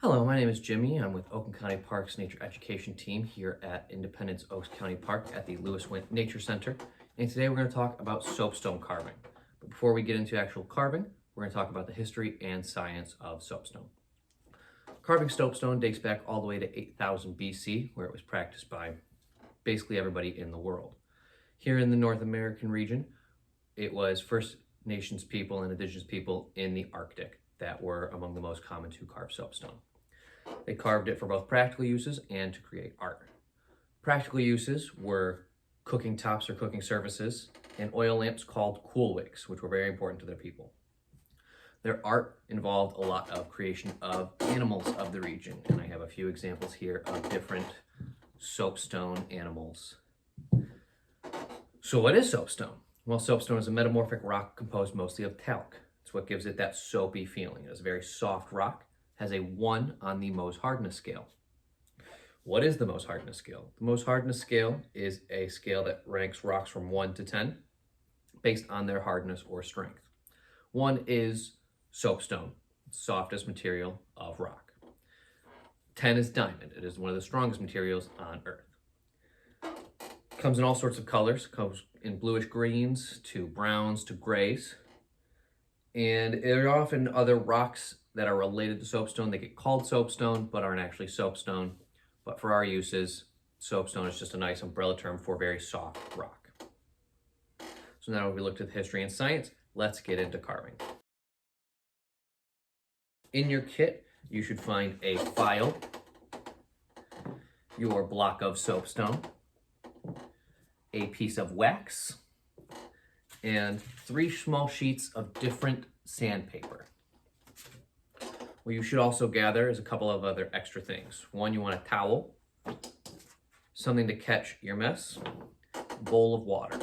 Hello, my name is Jimmy. I'm with Oakland County Parks Nature Education Team here at Independence Oaks County Park at the Lewis Wint Nature Center. And today we're going to talk about soapstone carving. But before we get into actual carving, we're going to talk about the history and science of soapstone. Carving soapstone dates back all the way to 8000 BC, where it was practiced by basically everybody in the world. Here in the North American region, it was First Nations people and indigenous people in the Arctic that were among the most common to carve soapstone. They carved it for both practical uses and to create art. Practical uses were cooking tops or cooking surfaces and oil lamps called cool wicks, which were very important to their people. Their art involved a lot of creation of animals of the region, and I have a few examples here of different soapstone animals. So what is soapstone? Well, soapstone is a metamorphic rock composed mostly of talc. It's what gives it that soapy feeling. It is a very soft rock, has a 1 on the Mohs hardness scale. What is the Mohs hardness scale? The Mohs hardness scale is a scale that ranks rocks from 1 to 10 based on their hardness or strength. 1 is soapstone, softest material of rock. 10 is diamond. It is one of the strongest materials on Earth. Comes in all sorts of colors. Comes in bluish greens to browns to grays. And there are often other rocks that are related to soapstone. They get called soapstone, but aren't actually soapstone. But for our uses, soapstone is just a nice umbrella term for very soft rock. So now we looked at the history and science, let's get into carving. In your kit, you should find a file, your block of soapstone, a piece of wax, and 3 small sheets of different sandpaper. What you should also gather is a couple of other extra things. 1, you want a towel, something to catch your mess, a bowl of water.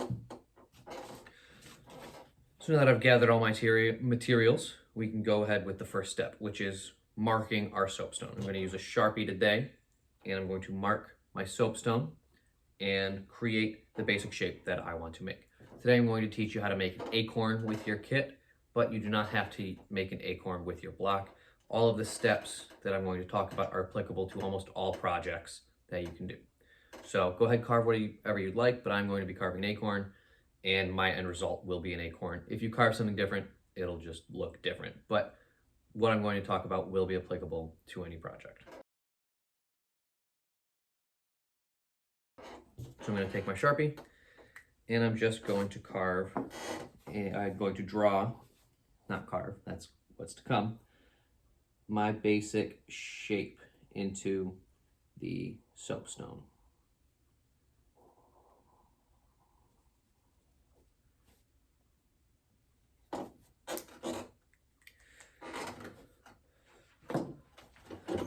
So now that I've gathered all my materials, we can go ahead with the first step, which is marking our soapstone. I'm going to use a Sharpie today, and I'm going to mark my soapstone and create the basic shape that I want to make. Today I'm going to teach you how to make an acorn with your kit, but you do not have to make an acorn with your block. All of the steps that I'm going to talk about are applicable to almost all projects that you can do. So go ahead, carve whatever you'd like, but I'm going to be carving an acorn, and my end result will be an acorn. If you carve something different, it'll just look different. But what I'm going to talk about will be applicable to any project. So I'm going to take my Sharpie, and I'm just going to carve, and I'm going to draw, not carve, that's what's to come, my basic shape into the soapstone.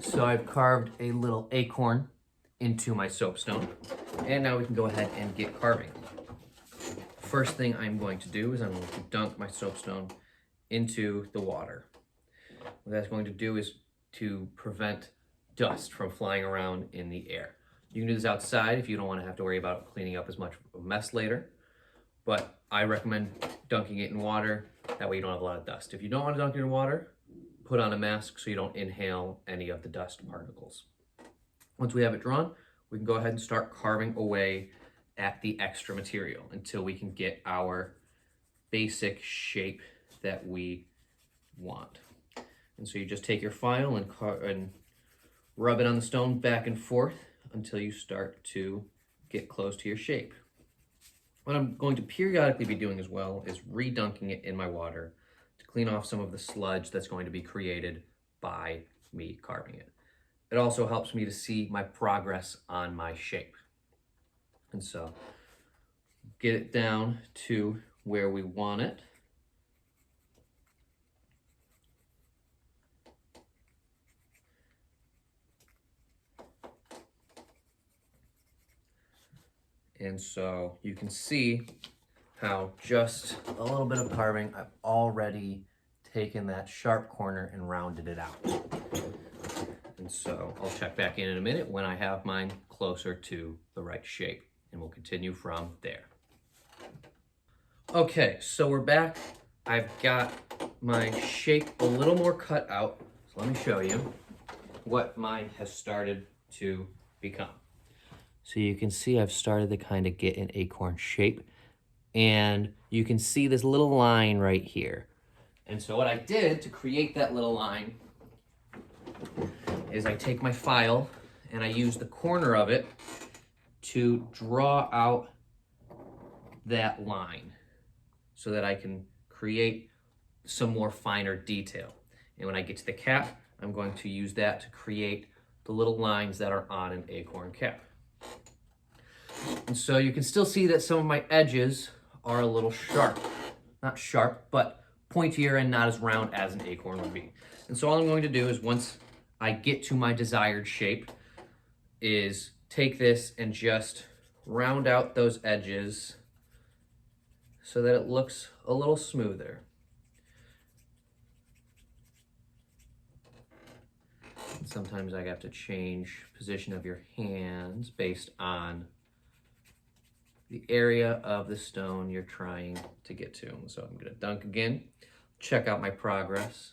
So I've carved a little acorn into my soapstone, and now we can go ahead and get carving. First thing I'm going to do is I'm going to dunk my soapstone into the water. What that's going to do is to prevent dust from flying around in the air. You can do this outside if you don't want to have to worry about cleaning up as much of a mess later, but I recommend dunking it in water. That way you don't have a lot of dust. If you don't want to dunk it in water, put on a mask so you don't inhale any of the dust particles. Once we have it drawn, we can go ahead and start carving away at the extra material until we can get our basic shape that we want. And so you just take your file and rub it on the stone back and forth until you start to get close to your shape. What I'm going to periodically be doing as well is redunking it in my water to clean off some of the sludge that's going to be created by me carving it. It also helps me to see my progress on my shape. And so get it down to where we want it. And so you can see how just a little bit of carving, I've already taken that sharp corner and rounded it out. And so I'll check back in a minute when I have mine closer to the right shape, and we'll continue from there. Okay, so we're back. I've got my shape a little more cut out, so let me show you. what mine has started to become. So you can see I've started to kind of get an acorn shape, and you can see this little line right here. And so what I did to create that little line is I take my file and I use the corner of it to draw out that line so that I can create some more finer detail. And when I get to the cap, I'm going to use that to create the little lines that are on an acorn cap. And so you can still see that some of my edges are a little sharp. Not sharp, but pointier and not as round as an acorn would be. And so all I'm going to do is, once I get to my desired shape, is take this and just round out those edges so that it looks a little smoother. And sometimes I have to change position of your hands based on the area of the stone you're trying to get to. So I'm gonna dunk again, check out my progress,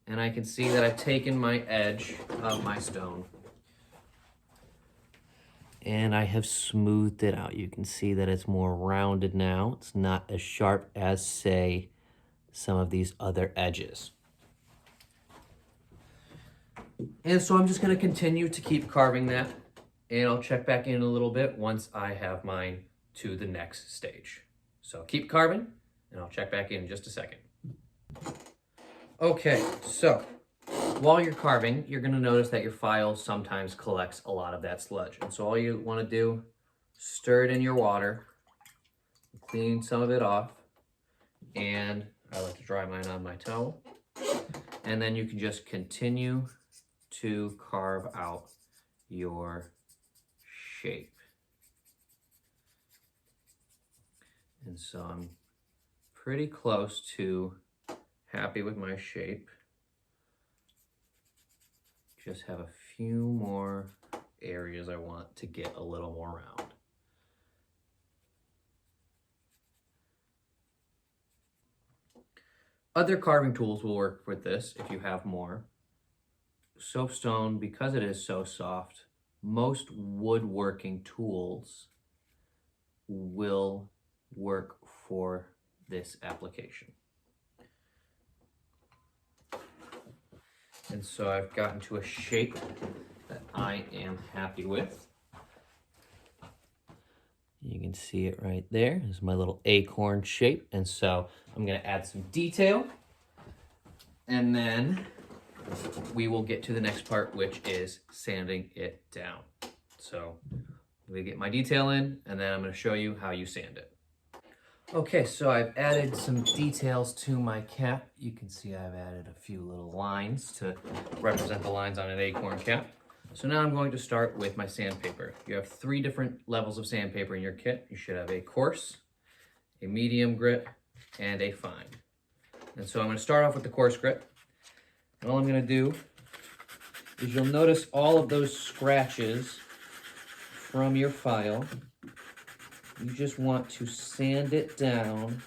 and I can see that I've taken my edge of my stone and I have smoothed it out. You can see that it's more rounded now. It's not as sharp as, say, some of these other edges. And so I'm just gonna continue to keep carving that, and I'll check back in a little bit once I have mine to the next stage. So keep carving, and I'll check back in just a second. Okay, so while you're carving, you're gonna notice that your file sometimes collects a lot of that sludge. And so all you wanna do, stir it in your water, clean some of it off, and I like to dry mine on my towel. And then you can just continue to carve out your shape. And so I'm pretty close to happy with my shape. Just have a few more areas I want to get a little more round. Other carving tools will work with this if you have more. Soapstone, because it is so soft, most woodworking tools will work for this application. And so I've gotten to a shape that I am happy with. You can see it right there. This is my little acorn shape. And so I'm gonna add some detail, and then we will get to the next part, which is sanding it down. So I'm gonna get my detail in, and then I'm gonna show you how you sand it. Okay, so I've added some details to my cap. You can see I've added a few little lines to represent the lines on an acorn cap. So now I'm going to start with my sandpaper. You have 3 different levels of sandpaper in your kit. You should have a coarse, a medium grit, and a fine. And so I'm gonna start off with the coarse grit. And all I'm gonna do is, you'll notice all of those scratches from your file. You just want to sand it down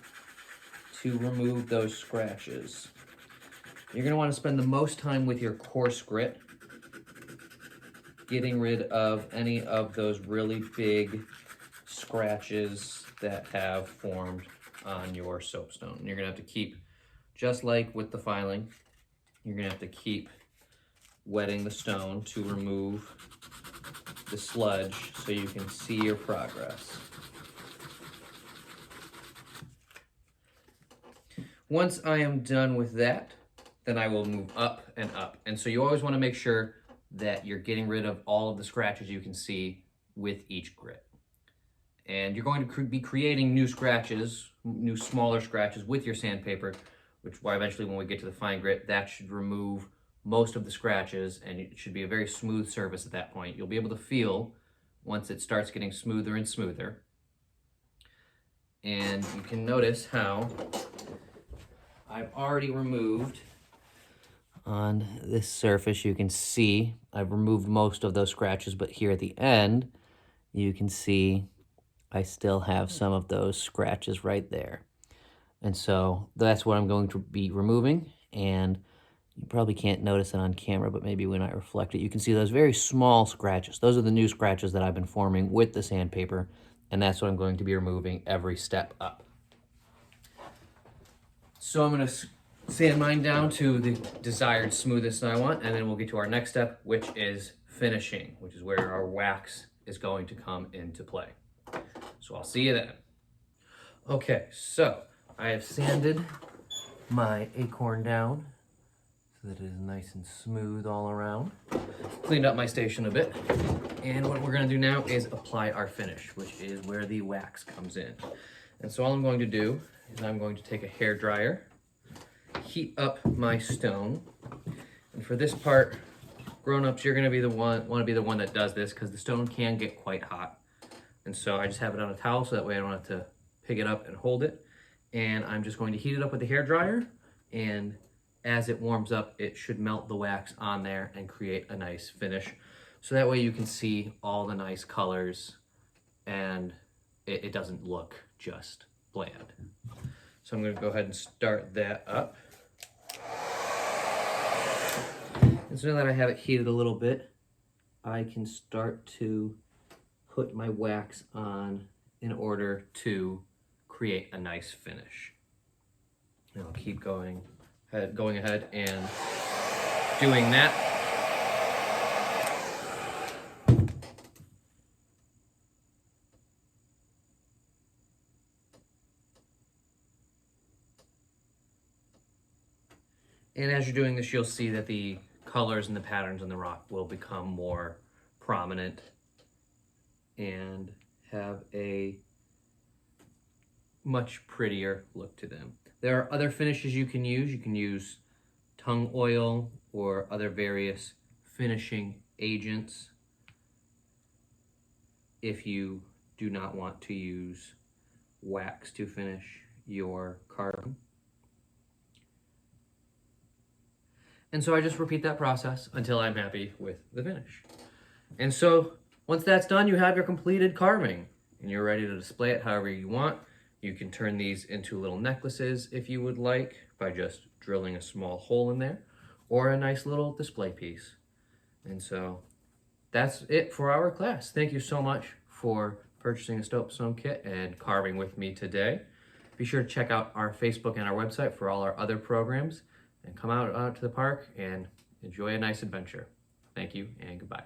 to remove those scratches. You're gonna wanna spend the most time with your coarse grit, getting rid of any of those really big scratches that have formed on your soapstone. And you're gonna have to keep, just like with the filing, you're gonna have to keep wetting the stone to remove the sludge so you can see your progress. Once I am done with that, then I will move up and up. And so you always want to make sure that you're getting rid of all of the scratches you can see with each grit. And you're going to be creating new scratches, new smaller scratches with your sandpaper, which why eventually when we get to the fine grit, that should remove most of the scratches, and it should be a very smooth surface at that point. You'll be able to feel once it starts getting smoother and smoother. And you can notice how I've already removed, on this surface, you can see I've removed most of those scratches, but here at the end, you can see I still have some of those scratches right there. And so that's what I'm going to be removing. And You probably can't notice it on camera, but maybe when I reflect it, you can see those very small scratches. Those are the new scratches that I've been forming with the sandpaper, and that's what I'm going to be removing every step up. So I'm going to sand mine down to the desired smoothness that I want, and then we'll get to our next step, which is finishing, which is where our wax is going to come into play. So I'll see you then. Okay, so I have sanded my acorn down so that it is nice and smooth all around. Cleaned up my station a bit. And what we're gonna do now is apply our finish, which is where the wax comes in. And so all I'm going to do is I'm going to take a hair dryer, heat up my stone. And for this part, grown-ups, you're gonna be the one that does this because the stone can get quite hot. And so I just have it on a towel so that way I don't have to pick it up and hold it. And I'm just going to heat it up with the hair dryer, and as it warms up, it should melt the wax on there and create a nice finish. So that way you can see all the nice colors and it doesn't look just bland. So I'm gonna go ahead and start that up. And so now that I have it heated a little bit, I can start to put my wax on in order to create a nice finish. And I'll keep going ahead and doing that. And as you're doing this, you'll see that the colors and the patterns in the rock will become more prominent and have a much prettier look to them. There are other finishes you can use. You can use tung oil or other various finishing agents if you do not want to use wax to finish your carving. And so I just repeat that process until I'm happy with the finish. And so once that's done, you have your completed carving and you're ready to display it however you want. You can turn these into little necklaces if you would like by just drilling a small hole in there, or a nice little display piece. And so that's it for our class. Thank you so much for purchasing a Soapstone kit and carving with me today. Be sure to check out our Facebook and our website for all our other programs, and come out to the park and enjoy a nice adventure. Thank you and goodbye.